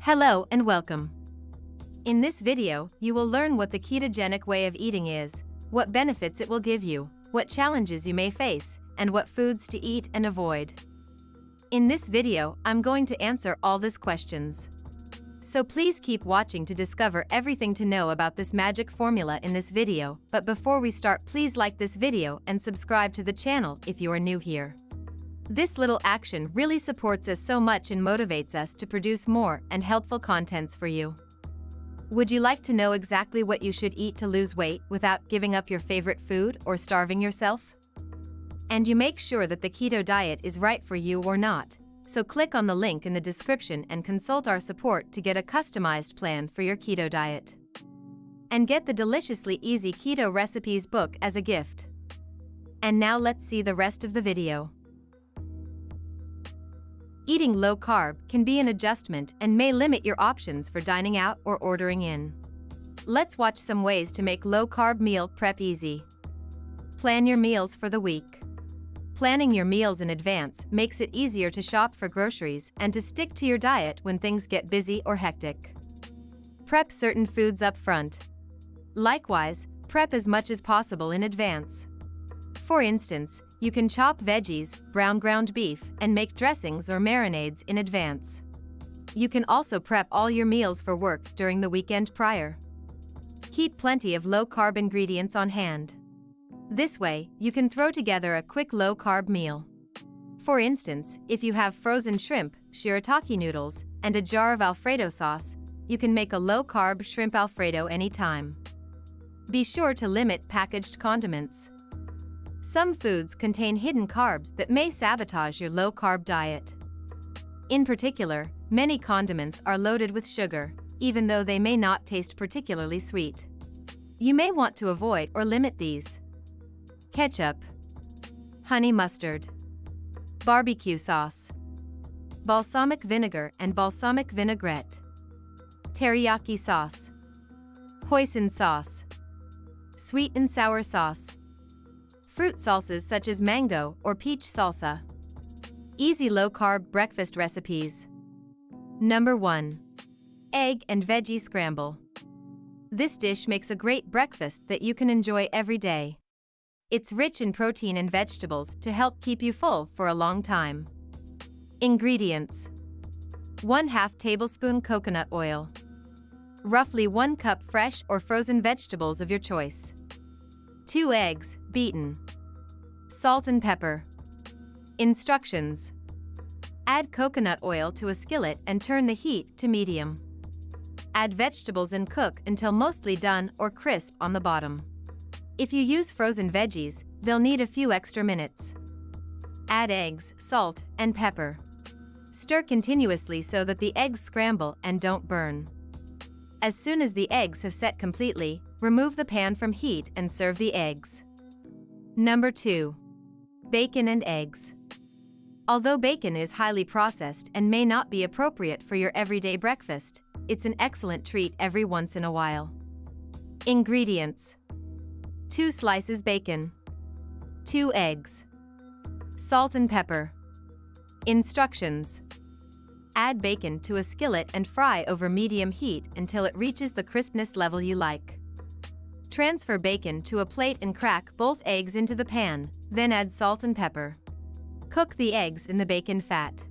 Hello and welcome. In this video, you will learn what the ketogenic way of eating is, what benefits it will give you, what challenges you may face, and what foods to eat and avoid. In this video, I'm going to answer all these questions. So please keep watching to discover everything to know about this magic formula in this video, but before we start, please like this video and subscribe to the channel if you are new here. This little action really supports us so much and motivates us to produce more and helpful contents for you. Would you like to know exactly what you should eat to lose weight without giving up your favorite food or starving yourself? And you make sure that the keto diet is right for you or not, so click on the link in the description and consult our support to get a customized plan for your keto diet. And get the deliciously easy keto recipes book as a gift. And now let's see the rest of the video. Eating low carb can be an adjustment and may limit your options for dining out or ordering in. Let's watch some ways to make low carb meal prep easy. Plan your meals for the week. Planning your meals in advance makes it easier to shop for groceries and to stick to your diet when things get busy or hectic. Prep certain foods up front. Likewise, prep as much as possible in advance. For instance, you can chop veggies, brown ground beef, and make dressings or marinades in advance. You can also prep all your meals for work during the weekend prior. Keep plenty of low-carb ingredients on hand. This way, you can throw together a quick low-carb meal. For instance, if you have frozen shrimp, shirataki noodles, and a jar of Alfredo sauce, you can make a low-carb shrimp Alfredo anytime. Be sure to limit packaged condiments. Some foods contain hidden carbs that may sabotage your low-carb diet. In particular, many condiments are loaded with sugar, even though they may not taste particularly sweet. You may want to avoid or limit these. Ketchup, honey mustard, barbecue sauce, balsamic vinegar and balsamic vinaigrette, teriyaki sauce, hoisin sauce, sweet and sour sauce, fruit salsas such as mango or peach salsa. Easy low-carb breakfast recipes. Number 1. Egg and veggie scramble. This dish makes a great breakfast that you can enjoy every day. It's rich in protein and vegetables to help keep you full for a long time. Ingredients: 1/2 tablespoon coconut oil, roughly 1 cup fresh or frozen vegetables of your choice, 2 eggs, beaten, salt and pepper. Instructions: add coconut oil to a skillet and turn the heat to medium. Add vegetables and cook until mostly done or crisp on the bottom. If you use frozen veggies, they'll need a few extra minutes. Add eggs, salt, and pepper. Stir continuously so that the eggs scramble and don't burn. As soon as the eggs have set completely, remove the pan from heat and serve the eggs. Number 2. Bacon and eggs. Although bacon is highly processed and may not be appropriate for your everyday breakfast, it's an excellent treat every once in a while. Ingredients: 2 slices bacon, 2 eggs, salt and pepper. Instructions: add bacon to a skillet and fry over medium heat until it reaches the crispness level you like. Transfer bacon to a plate and crack both eggs into the pan, then add salt and pepper. Cook the eggs in the bacon fat.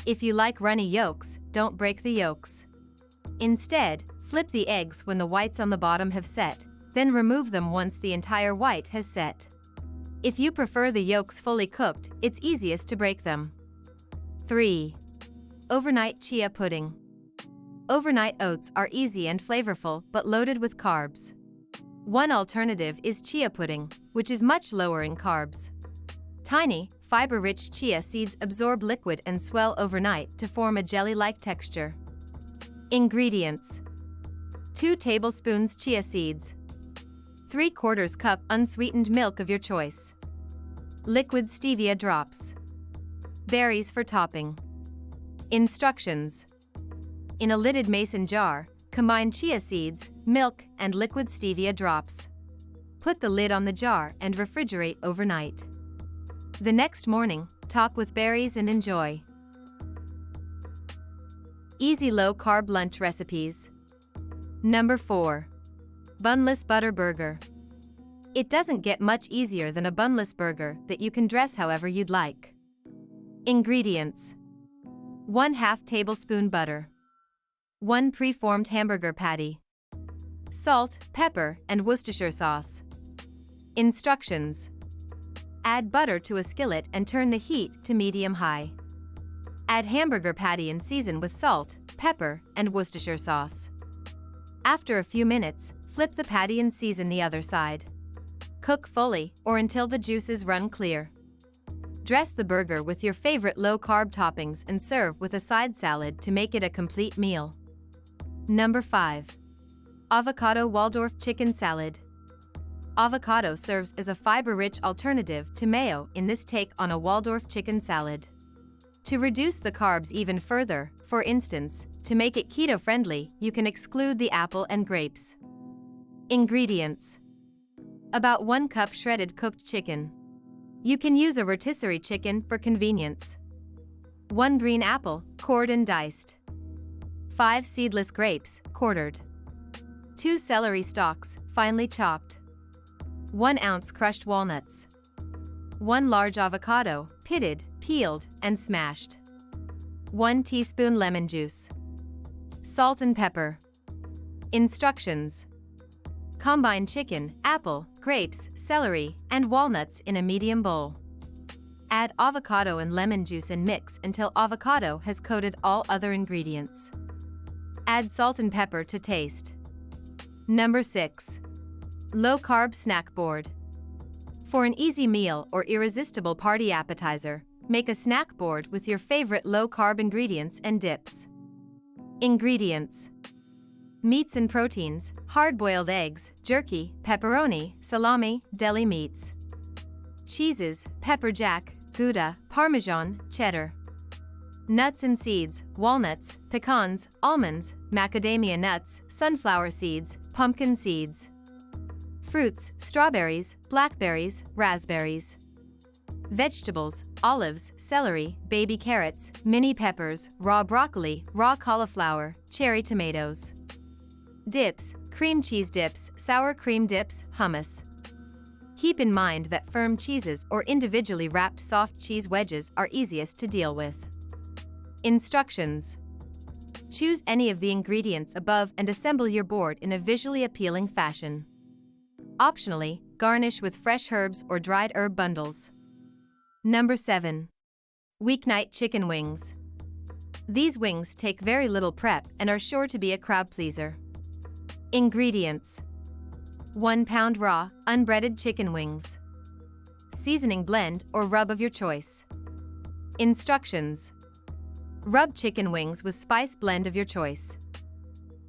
If you like runny yolks, don't break the yolks. Instead, flip the eggs when the whites on the bottom have set, then remove them once the entire white has set. If you prefer the yolks fully cooked, it's easiest to break them. 3. Overnight chia pudding. Overnight oats are easy and flavorful but loaded with carbs. One alternative is chia pudding, which is much lower in carbs. Tiny, fiber-rich chia seeds absorb liquid and swell overnight to form a jelly-like texture. Ingredients: 2 tablespoons chia seeds, 3/4 cup unsweetened milk of your choice, liquid stevia drops, berries for topping. Instructions: in a lidded mason jar, combine chia seeds, milk, and liquid stevia drops. Put the lid on the jar and refrigerate overnight. The next morning, top with berries and enjoy. Easy low-carb lunch recipes. Number 4. Bunless butter burger. It doesn't get much easier than a bunless burger that you can dress however you'd like. Ingredients: 1/2 tablespoon butter, 1 pre-formed hamburger patty, salt, pepper, and Worcestershire sauce. Instructions: add butter to a skillet and turn the heat to medium-high. Add hamburger patty and season with salt, pepper, and Worcestershire sauce. After a few minutes, flip the patty and season the other side. Cook fully or until the juices run clear. Dress the burger with your favorite low-carb toppings and serve with a side salad to make it a complete meal. Number 5. Avocado Waldorf chicken salad. Avocado serves as a fiber-rich alternative to mayo in this take on a Waldorf chicken salad. To reduce the carbs even further, for instance, to make it keto-friendly, you can exclude the apple and grapes. Ingredients: about 1 cup shredded cooked chicken. You can use a rotisserie chicken for convenience. 1 green apple, cored and diced. 5 seedless grapes, quartered. 2 celery stalks, finely chopped. 1 ounce crushed walnuts. 1 large avocado, pitted, peeled, and smashed. 1 teaspoon lemon juice. Salt and pepper. Instructions: combine chicken, apple, grapes, celery, and walnuts in a medium bowl. Add avocado and lemon juice and mix until avocado has coated all other ingredients. Add salt and pepper to taste. Number 6. Low-carb snack board. For an easy meal or irresistible party appetizer, make a snack board with your favorite low-carb ingredients and dips. Ingredients: meats and proteins, hard-boiled eggs, jerky, pepperoni, salami, deli meats. Cheeses, pepper jack, Gouda, Parmesan, cheddar. Nuts and seeds, walnuts, pecans, almonds, macadamia nuts, sunflower seeds, pumpkin seeds. Fruits, strawberries, blackberries, raspberries. Vegetables, olives, celery, baby carrots, mini peppers, raw broccoli, raw cauliflower, cherry tomatoes. Dips, cream cheese dips, sour cream dips, hummus. Keep in mind that firm cheeses or individually wrapped soft cheese wedges are easiest to deal with. Instructions: choose any of the ingredients above and assemble your board in a visually appealing fashion. Optionally, garnish with fresh herbs or dried herb bundles. Number 7. Weeknight chicken wings. These wings take very little prep and are sure to be a crowd pleaser. Ingredients: 1 pound raw, unbreaded chicken wings. Seasoning blend or rub of your choice. Instructions: rub chicken wings with spice blend of your choice.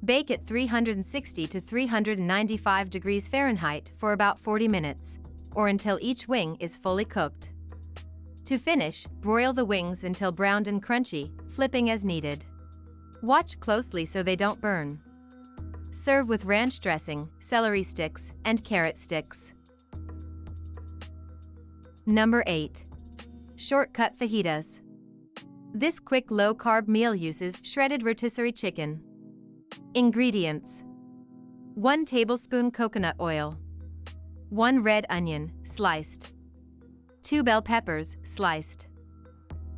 Bake at 360 to 395 degrees Fahrenheit for about 40 minutes, or until each wing is fully cooked. To finish, broil the wings until browned and crunchy, flipping as needed. Watch closely so they don't burn. Serve with ranch dressing, celery sticks, and carrot sticks. Number 8. Shortcut fajitas. This quick low-carb meal uses shredded rotisserie chicken. Ingredients: 1 tablespoon coconut oil. 1 red onion, sliced. 2 bell peppers, sliced.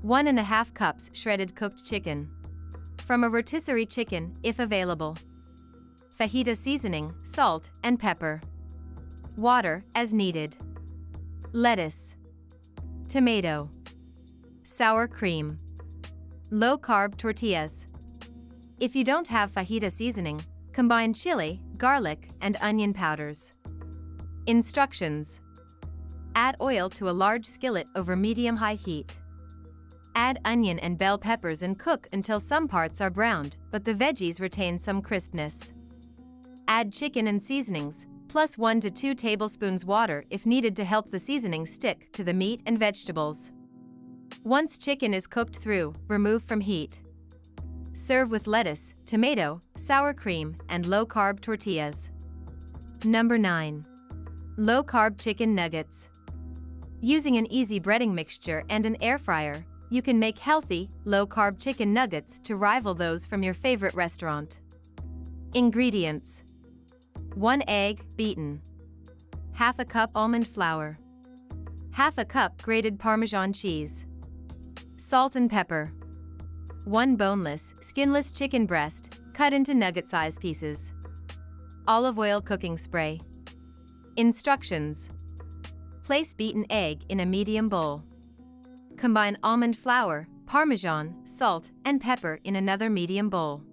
1½ cups shredded cooked chicken. From a rotisserie chicken, if available. Fajita seasoning, salt, and pepper. Water, as needed. Lettuce. Tomato. Sour cream. Low-carb tortillas. If you don't have fajita seasoning, combine chili, garlic, and onion powders. Instructions: add oil to a large skillet over medium-high heat. Add onion and bell peppers and cook until some parts are browned, but the veggies retain some crispness. Add chicken and seasonings, plus 1 to 2 tablespoons water if needed to help the seasoning stick to the meat and vegetables. Once chicken is cooked through, remove from heat. Serve with lettuce, tomato, sour cream, and low-carb tortillas. Number 9. Low-carb chicken nuggets. Using an easy breading mixture and an air fryer, you can make healthy, low-carb chicken nuggets to rival those from your favorite restaurant. Ingredients: 1 egg, beaten. Half a cup almond flour. Half a cup grated Parmesan cheese. Salt and pepper. 1 boneless, skinless chicken breast, cut into nugget-sized pieces. Olive oil cooking spray. Instructions: place beaten egg in a medium bowl. Combine almond flour, Parmesan, salt, and pepper in another medium bowl.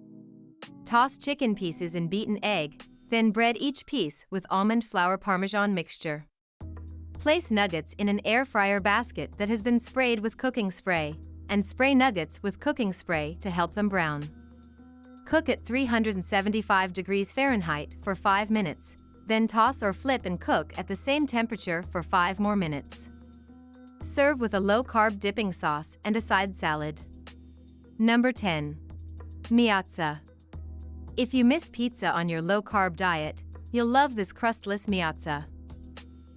Toss chicken pieces in beaten egg, then bread each piece with almond flour Parmesan mixture. Place nuggets in an air fryer basket that has been sprayed with cooking spray, and spray nuggets with cooking spray to help them brown. Cook at 375 degrees Fahrenheit for 5 minutes, then toss or flip and cook at the same temperature for 5 more minutes. Serve with a low-carb dipping sauce and a side salad. Number 10. Miazza. If you miss pizza on your low-carb diet, you'll love this crustless miazza.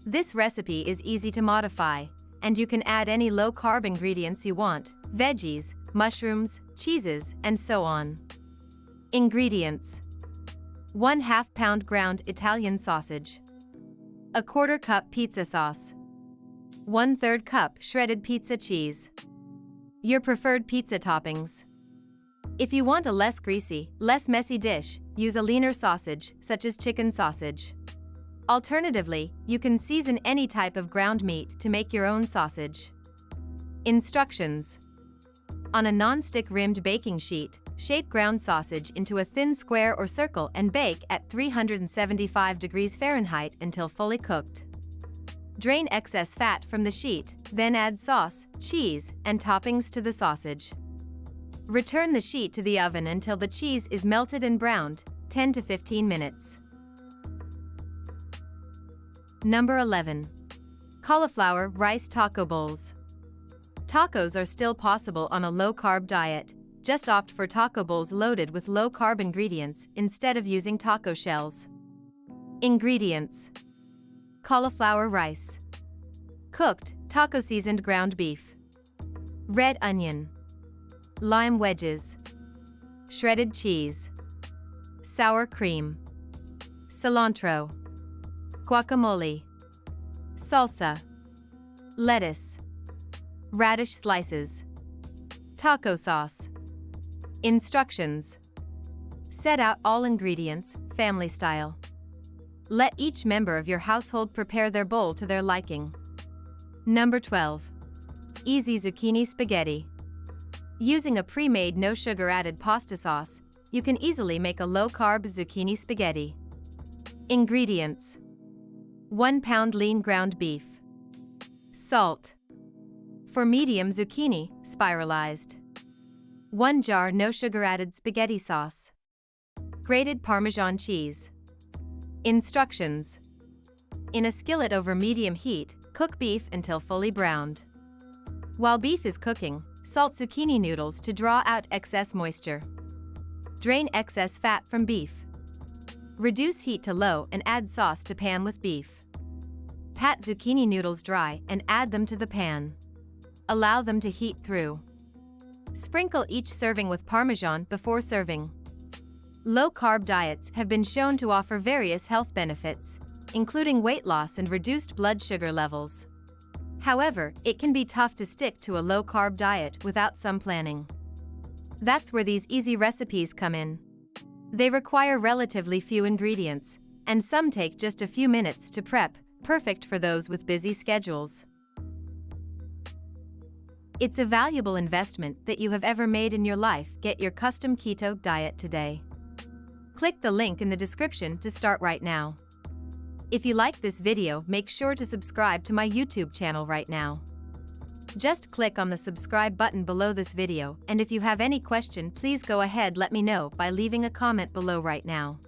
This recipe is easy to modify, and you can add any low-carb ingredients you want: veggies, mushrooms, cheeses, and so on. Ingredients: 1/2 pound ground Italian sausage, 1/4 cup pizza sauce, 1/3 cup shredded pizza cheese. Your preferred pizza toppings. If you want a less greasy, less messy dish, use a leaner sausage, such as chicken sausage. Alternatively, you can season any type of ground meat to make your own sausage. Instructions: on a non-stick rimmed baking sheet, shape ground sausage into a thin square or circle and bake at 375 degrees Fahrenheit until fully cooked. Drain excess fat from the sheet, then add sauce, cheese, and toppings to the sausage. Return the sheet to the oven until the cheese is melted and browned, 10 to 15 minutes. Number 11. Cauliflower rice taco bowls. Tacos are still possible on a low-carb diet. Just opt for taco bowls loaded with low-carb ingredients instead of using taco shells. Ingredients: cauliflower rice, cooked, taco-seasoned ground beef, red onion, lime wedges, shredded cheese, sour cream, cilantro, guacamole, salsa, lettuce, radish slices, taco sauce. Instructions: set out all ingredients, family style. Let each member of your household prepare their bowl to their liking. Number 12. Easy zucchini spaghetti. Using a pre-made no sugar added pasta sauce, you can easily make a low-carb zucchini spaghetti. Ingredients: 1 pound lean ground beef, salt. For medium zucchini, spiralized. 1 jar no sugar added spaghetti sauce. Grated Parmesan cheese. Instructions: in a skillet over medium heat, cook beef until fully browned. While beef is cooking, salt zucchini noodles to draw out excess moisture. Drain excess fat from beef. Reduce heat to low and add sauce to pan with beef. Pat zucchini noodles dry and add them to the pan. Allow them to heat through. Sprinkle each serving with Parmesan before serving. Low-carb diets have been shown to offer various health benefits, including weight loss and reduced blood sugar levels. However, it can be tough to stick to a low-carb diet without some planning. That's where these easy recipes come in. They require relatively few ingredients, and some take just a few minutes to prep, perfect for those with busy schedules. It's a valuable investment that you have ever made in your life. Get your custom keto diet today. Click the link in the description to start right now. If you like this video, make sure to subscribe to my YouTube channel right now. Just click on the subscribe button below this video, and if you have any question, please go ahead, let me know by leaving a comment below right now.